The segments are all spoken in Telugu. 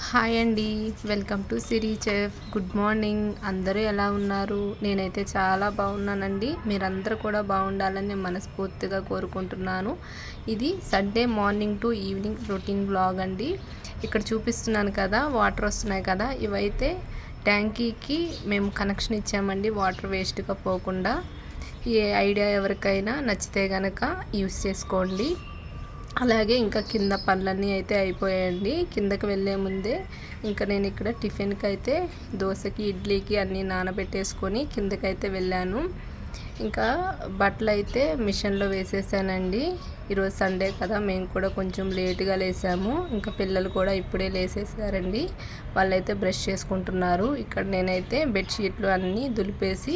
హాయ్ అండి. Welcome to Siri chef. Good morning. అందరూ ఎలా ఉన్నారు? నేనైతే చాలా బాగున్నానండి. మీరందరూ కూడా బాగుండాలని నేను మనస్ఫూర్తిగా కోరుకుంటున్నాను. ఇది Sunday morning to evening routine vlog అండి. ఇక్కడ చూపిస్తున్నాను కదా, వాటర్ వస్తున్నాయి కదా, ఇవైతే ట్యాంకీకి మేము కనెక్షన్ ఇచ్చామండి, వాటర్ వేస్ట్గా పోకుండా. ఈ ఐడియా ఎవరికైనా నచ్చితే కనుక యూస్ చేసుకోండి. అలాగే ఇంకా కింద పనులన్నీ అయితే అయిపోయాయండి. కిందకి వెళ్ళే ముందే ఇంకా నేను ఇక్కడ టిఫిన్కి అయితే దోశకి ఇడ్లీకి అన్నీ నానబెట్టేసుకొని కిందకైతే వెళ్ళాను. ఇంకా బట్టలు అయితే మిషన్లో వేసేసానండి. ఈరోజు సండే కదా, మేము కూడా కొంచెం లేట్గా లేసాము. ఇంకా పిల్లలు కూడా ఇప్పుడే లేసేసారండి. వాళ్ళైతే బ్రష్ చేసుకుంటున్నారు. ఇక్కడ నేనైతే బెడ్షీట్లు అన్నీ దులిపేసి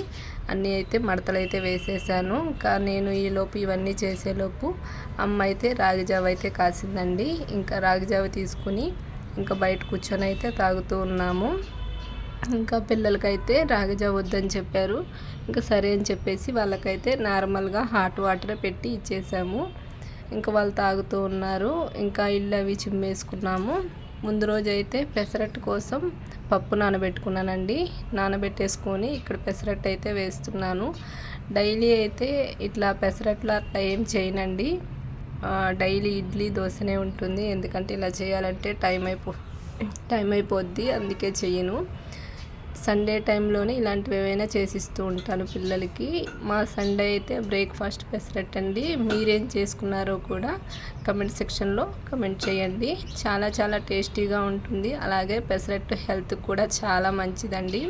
అన్నీ అయితే మడతలు అయితే వేసేసాను. ఇంకా నేను ఈలోపు ఇవన్నీ చేసేలోపు అమ్మ అయితే రాగిజావ అయితే కాసిందండి. ఇంకా రాగిజావ తీసుకుని ఇంకా బయట కూర్చొని అయితే తాగుతూ ఉన్నాము. ఇంకా పిల్లలకైతే రాగిజావ వద్దని చెప్పారు. ఇంకా సరే అని చెప్పేసి వాళ్ళకైతే నార్మల్గా హాట్ వాటర్ పెట్టి ఇచ్చేసాము. ఇంకా వాళ్ళు తాగుతూ ఉన్నారు. ఇంకా ఇల్లు అవి చిమ్మేసుకున్నాము. ముందు రోజు అయితే పెసరట్టు కోసం పప్పు నానబెట్టుకున్నానండి. నానబెట్టేసుకొని ఇక్కడ పెసరట్టు అయితే వేస్తున్నాను. డైలీ అయితే ఇట్లా పెసరట్లు అట్లా ఏం చేయనండి. డైలీ ఇడ్లీ దోశనే ఉంటుంది. ఎందుకంటే ఇలా చేయాలంటే టైం అయిపోద్ది, అందుకే చెయ్యను. సండే టైంలోనే ఇలాంటివి ఏవైనా చేసిస్తూ ఉంటాను పిల్లలకి. మా సండే అయితే బ్రేక్ఫాస్ట్ పెసరట్టు అండి. మీరేం చేసుకున్నారో కూడా కమెంట్ సెక్షన్లో కమెంట్ చేయండి. చాలా చాలా టేస్టీగా ఉంటుంది. అలాగే పెసరట్టు హెల్త్ కూడా చాలా మంచిదండి.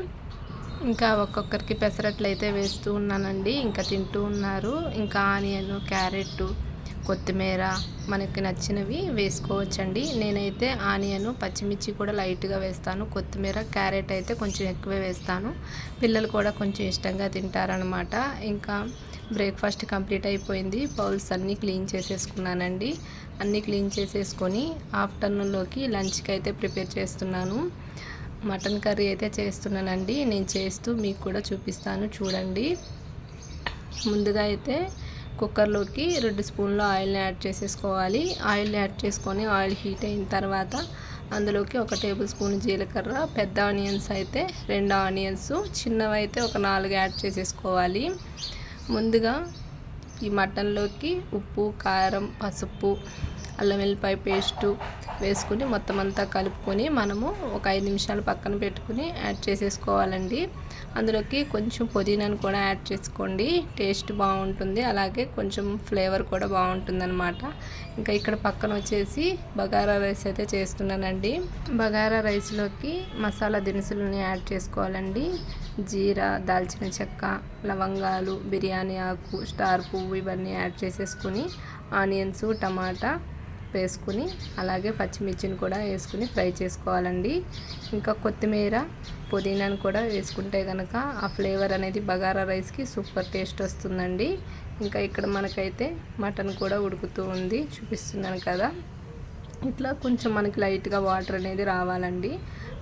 ఇంకా ఒక్కొక్కరికి పెసరట్లు అయితే వేస్తూ ఉన్నానండి. ఇంకా తింటూ ఉన్నారు. ఇంకా ఆనియన్, క్యారెట్, కొత్తిమీర మనకి నచ్చినవి వేసుకోవచ్చండి. నేనైతే ఆనియన్, పచ్చిమిర్చి కూడా లైట్గా వేస్తాను. కొత్తిమీర, క్యారెట్ అయితే కొంచెం ఎక్కువే వేస్తాను. పిల్లలు కూడా కొంచెం ఇష్టంగా తింటారనమాట. ఇంకా బ్రేక్ఫాస్ట్ కంప్లీట్ అయిపోయింది. బౌల్స్ అన్నీ క్లీన్ చేసేసుకున్నానండి. అన్నీ క్లీన్ చేసేసుకొని ఆఫ్టర్నూన్లోకి లంచ్కి అయితే ప్రిపేర్ చేస్తున్నాను. మటన్ కర్రీ అయితే చేస్తున్నానండి. నేను చేస్తూ మీకు కూడా చూపిస్తాను, చూడండి. ముందుగా అయితే కుక్కర్లోకి 2 స్పూన్ల ఆయిల్ని యాడ్ చేసేసుకోవాలి. ఆయిల్ని యాడ్ చేసుకొని ఆయిల్ హీట్ అయిన తర్వాత అందులోకి 1 టేబుల్ స్పూన్ జీలకర్ర, పెద్ద ఆనియన్స్ అయితే 2 ఆనియన్స్, చిన్నవి అయితే ఒక 4 యాడ్ చేసేసుకోవాలి. ముందుగా ఈ మటన్లోకి ఉప్పు, కారం, పసుపు, అల్లం వెల్లిపాయ పేస్టు వేసుకుని మొత్తం అంతా కలుపుకొని మనము ఒక 5 నిమిషాలు పక్కన పెట్టుకుని యాడ్ చేసేసుకోవాలండి. అందులోకి కొంచెం పుదీనాను కూడా యాడ్ చేసుకోండి, టేస్ట్ బాగుంటుంది. అలాగే కొంచెం ఫ్లేవర్ కూడా బాగుంటుంది అనమాట. ఇంకా ఇక్కడ పక్కన వచ్చేసి బగారా రైస్ అయితే చేస్తున్నానండి. బగారా రైస్లోకి మసాలా దినుసులని యాడ్ చేసుకోవాలండి. జీరా, దాల్చిన చెక్క, లవంగాలు, బిర్యానీ ఆకు, స్టార్ పువ్వు ఇవన్నీ యాడ్ చేసేసుకుని ఆనియన్స్, టమాటా వేసుకుని అలాగే పచ్చిమిర్చిని కూడా వేసుకుని ఫ్రై చేసుకోవాలండి. ఇంకా కొత్తిమీర, పుదీనాను కూడా వేసుకుంటే కనుక ఆ ఫ్లేవర్ అనేది బగారా రైస్కి సూపర్ టేస్ట్ వస్తుందండి. ఇంకా ఇక్కడ మనకైతే మటన్ కూడా ఉడుకుతూ ఉంది, చూపిస్తున్నాను కదా. ఇట్లా కొంచెం మనకి లైట్గా వాటర్ అనేది రావాలండి.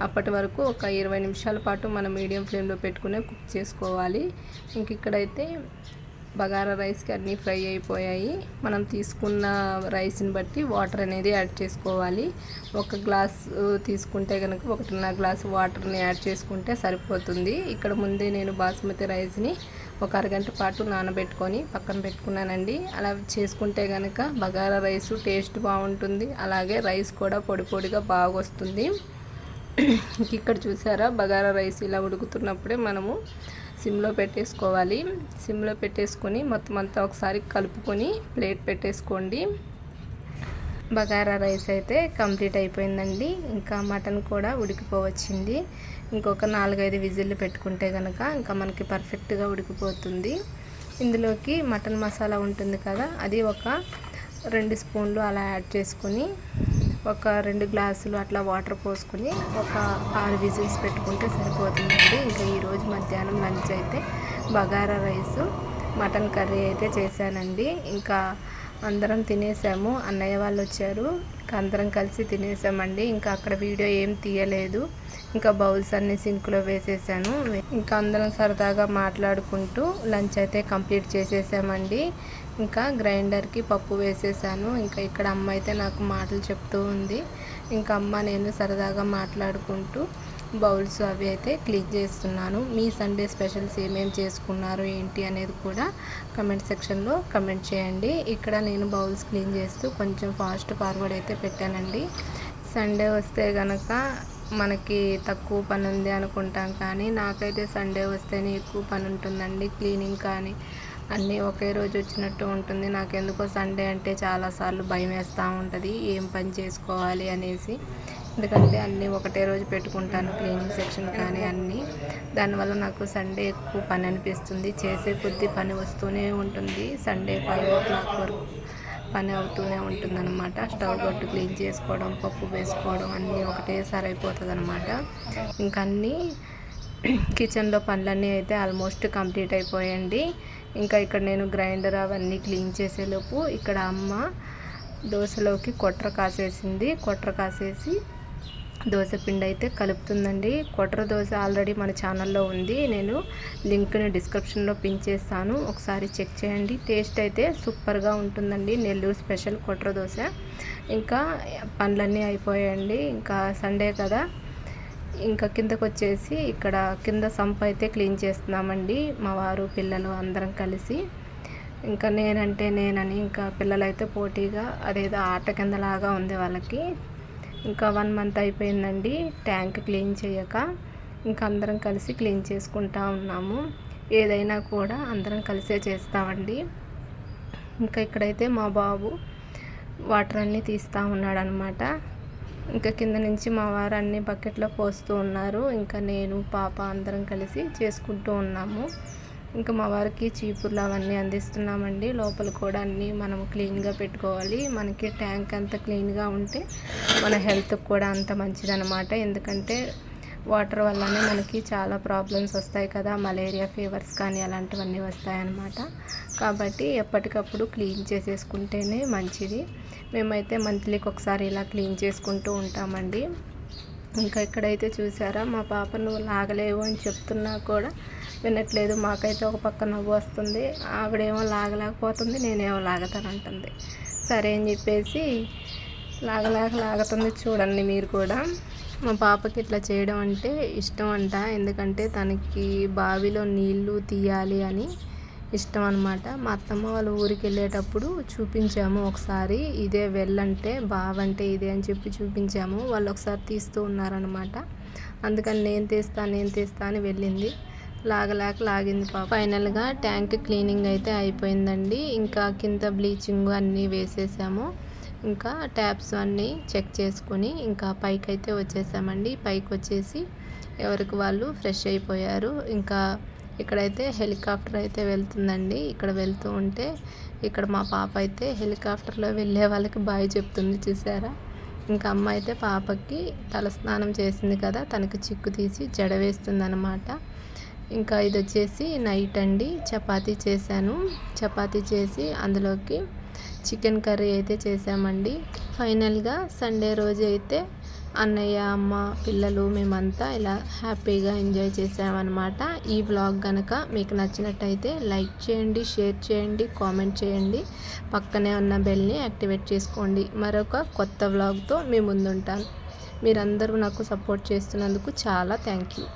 అప్పటి వరకు ఒక 20 నిమిషాల పాటు మనం మీడియం ఫ్లేమ్లో పెట్టుకునే కుక్ చేసుకోవాలి. ఇంక ఇక్కడైతే బగారా రైస్కి అన్నీ ఫ్రై అయిపోయాయి. మనం తీసుకున్న రైస్ని బట్టి వాటర్ అనేది యాడ్ చేసుకోవాలి. 1 గ్లాస్ తీసుకుంటే కనుక 1.5 గ్లాస్ వాటర్ని యాడ్ చేసుకుంటే సరిపోతుంది. ఇక్కడ ముందే నేను బాస్మతి రైస్ని ఒక అరగంట పాటు నానబెట్టుకొని పక్కన పెట్టుకున్నానండి. అలా చేసుకుంటే కనుక బగారా రైస్ టేస్ట్ బాగుంటుంది. అలాగే రైస్ కూడా పొడి పొడిగా బాగా వస్తుంది. ఇక్కడ చూసారా, బగారా రైస్ ఇలా ఉడుకుతున్నప్పుడే మనము సిమ్లో పెట్టేసుకోవాలి. సిమ్లో పెట్టేసుకొని మొత్తం అంతా ఒకసారి కలుపుకొని ప్లేట్ పెట్టేసుకోండి. బగారా రైస్ అయితే కంప్లీట్ అయిపోయిందండి. ఇంకా మటన్ కూడా ఉడికిపోవచ్చింది. ఇంకొక 4-5 విజిల్లు పెట్టుకుంటే కనుక ఇంకా మనకి పర్ఫెక్ట్గా ఉడికిపోతుంది. ఇందులోకి మటన్ మసాలా ఉంటుంది కదా, అది ఒక 2 స్పూన్లు అలా యాడ్ చేసుకొని ఒక 2 గ్లాసులు అట్లా వాటర్ పోసుకొని ఒక 6 విజిల్స్ పెట్టుకుంటే సరిపోతుందండి. ఇంకా ఈరోజు మధ్యాహ్నం లంచ్ అయితే బగారా రైసు, మటన్ కర్రీ అయితే చేశానండి. ఇంకా అందరం తినేసాము. అన్నయ్య వాళ్ళు వచ్చారు, ఇంకా అందరం కలిసి తినేసామండి. ఇంకా అక్కడ వీడియో ఏం తీయలేదు. ఇంకా బౌల్స్ అన్నీ సింక్లో వేసేసాను. ఇంకా అందరం సరదాగా మాట్లాడుకుంటూ లంచ్ అయితే కంప్లీట్ చేసేసామండి. ఇంకా గ్రైండర్కి పప్పు వేసేసాను. ఇంకా ఇక్కడ అమ్మ అయితే నాకు మాటలు చెప్తూ ఉంది. ఇంకా అమ్మ నేను సరదాగా మాట్లాడుకుంటూ బౌల్స్ అవి అయితే క్లీన్ చేస్తున్నాను. మీ సండే స్పెషల్స్ ఏమేమి చేసుకున్నారు ఏంటి అనేది కూడా కమెంట్ సెక్షన్లో కమెంట్ చేయండి. ఇక్కడ నేను బౌల్స్ క్లీన్ చేస్తూ కొంచెం ఫాస్ట్ ఫార్వర్డ్ అయితే పెట్టానండి. సండే వస్తే కనుక మనకి తక్కువ పని ఉంది అనుకుంటాం, కానీ నాకైతే సండే వస్తేనే ఎక్కువ పని ఉంటుందండి. క్లీనింగ్ కానీ అన్నీ ఒకే రోజు వచ్చినట్టు ఉంటుంది. నాకెందుకో సండే అంటే చాలాసార్లు భయం వేస్తూ ఉంటుంది, ఏం పని చేసుకోవాలి అనేసి. ఎందుకంటే అన్నీ ఒకటే రోజు పెట్టుకుంటాను, క్లీనింగ్ సెక్షన్ కానీ అన్నీ. దానివల్ల నాకు సండే ఎక్కువ పని అనిపిస్తుంది. చేసే కొద్దీ పని వస్తూనే ఉంటుంది. సండే 5 o'clock వరకు పని అవుతూనే ఉంటుందన్నమాట. స్టవ్ గట్టు క్లీన్ చేసుకోవడం, పప్పు వేసుకోవడం అన్నీ ఒకటేసారి అయిపోతుంది అనమాట. ఇంకా అన్నీ కిచెన్లో పనులన్నీ అయితే ఆల్మోస్ట్ కంప్లీట్ అయిపోయాయండి. ఇంకా ఇక్కడ నేను గ్రైండర్ అవన్నీ క్లీన్ చేసేలోపు ఇక్కడ అమ్మ దోశలోకి కొట్ర కాసేసింది. కొట్ర కాసేసి దోశ పిండి అయితే కలుపుతుందండి. కొట్ర దోశ ఆల్రెడీ మన ఛానల్లో ఉంది, నేను లింక్ని డిస్క్రిప్షన్లో పిన్ చేస్తాను, ఒకసారి చెక్ చేయండి. టేస్ట్ అయితే సూపర్గా ఉంటుందండి, నెల్లూరు స్పెషల్ కొట్ర దోశ. ఇంకా పనులన్నీ అయిపోయాయండి, ఇంకా సండే కదా. ఇంకా కిందకు వచ్చేసి ఇక్కడ కింద సంప్ అయితే క్లీన్ చేస్తున్నామండి, మా వారు పిల్లలు అందరం కలిసి. ఇంకా నేనని ఇంకా పిల్లలైతే పోటీగా అదేదో ఆట కిందలాగా ఉంది వాళ్ళకి. ఇంకా 1 month అయిపోయిందండి ట్యాంక్ క్లీన్ చేయక. ఇంకా అందరం కలిసి క్లీన్ చేసుకుంటా ఉన్నాము. ఏదైనా కూడా అందరం కలిసే చేస్తామండి. ఇంకా ఇక్కడైతే మా బాబు వాటర్ అన్నీ తీస్తూ ఉన్నాడు అనమాట. ఇంకా కింద నుంచి మా వారు అన్ని బకెట్లో పోస్తూ ఉన్నారు. ఇంకా నేను పాప అందరం కలిసి చేసుకుంటూ ఉన్నాము. ఇంకా మా వారికి చీపుర్లు అవన్నీ అందిస్తున్నామండి. లోపల కూడా అన్నీ మనం క్లీన్గా పెట్టుకోవాలి. మనకి ట్యాంక్ అంత క్లీన్గా ఉంటే మన హెల్త్కి కూడా అంత మంచిదన్నమాట. ఎందుకంటే వాటర్ వల్లనే మనకి చాలా ప్రాబ్లమ్స్ వస్తాయి కదా, మలేరియా ఫీవర్స్ కానీ అలాంటివన్నీ వస్తాయన్నమాట. కాబట్టి ఎప్పటికప్పుడు క్లీన్ చేసేసుకుంటేనే మంచిది. మేమైతే మంత్లీకి ఒకసారి ఇలా క్లీన్ చేసుకుంటూ ఉంటామండి. ఇంకా ఇక్కడైతే చూసారా, మా పాప నువ్వు లాగలేవు అని చెప్తున్నా కూడా వినట్లేదు. మాకైతే ఒక పక్క నవ్వు వస్తుంది, ఆవిడేమో లాగలేకపోతుంది, నేనేమో లాగతానంటుంది. సరే అని చెప్పేసి లాగుతుంది. చూడండి మీరు కూడా. మా పాపకి ఇట్లా చేయడం అంటే ఇష్టం అంట, ఎందుకంటే తనకి బావిలో నీళ్లు తీయాలి అని ఇష్టం అనమాట. మా అత్తమ్మ వాళ్ళ ఊరికి వెళ్ళేటప్పుడు చూపించాము ఒకసారి, ఇదే వెళ్ళంటే బావంటే ఇదే అని చెప్పి చూపించాము. వాళ్ళు ఒకసారి తీస్తూ ఉన్నారనమాట. అందుకని నేను తీస్తా అని వెళ్ళింది. లాగింది పాప. ఫైనల్గా ట్యాంక్ క్లీనింగ్ అయితే అయిపోయిందండి. ఇంకా కింద బ్లీచింగ్ అన్నీ వేసేసాము. ఇంకా ట్యాప్స్ అన్నీ చెక్ చేసుకొని ఇంకా పైకి అయితే వచ్చేసామండి. పైకి వచ్చేసి ఎవరికి వాళ్ళు ఫ్రెష్ అయిపోయారు. ఇంకా ఇక్కడైతే హెలికాప్టర్ అయితే వెళ్తుందండి. ఇక్కడ వెళ్తూ ఉంటే ఇక్కడ మా పాప అయితే హెలికాప్టర్లో వెళ్ళే వాళ్ళకి బాయ్ చెప్తుంది, చూసారా. ఇంకా అమ్మ అయితే పాపకి తలస్నానం చేసింది కదా, తనకి చిక్కు తీసి జడ వేస్తుంది అనమాట. ఇంకా ఇది వచ్చేసి నైట్ అండి, చపాతీ చేశాను. చపాతీ చేసి అందులోకి చికెన్ కర్రీ అయితే చేసామండి. ఫైనల్గా సండే రోజు అయితే అన్నయ్య, అమ్మ, పిల్లలు మేమంతా ఇలా హ్యాపీగా ఎంజాయ్ చేసామన్నమాట. ఈ వ్లాగ్ కనుక మీకు నచ్చినట్టయితే లైక్ చేయండి, షేర్ చేయండి, కామెంట్ చేయండి. పక్కనే ఉన్న బెల్ని యాక్టివేట్ చేసుకోండి. మరొక కొత్త వ్లాగ్తో మీ ముందుంటాను. మీరందరూ నాకు సపోర్ట్ చేస్తున్నందుకు చాలా థ్యాంక్ యూ.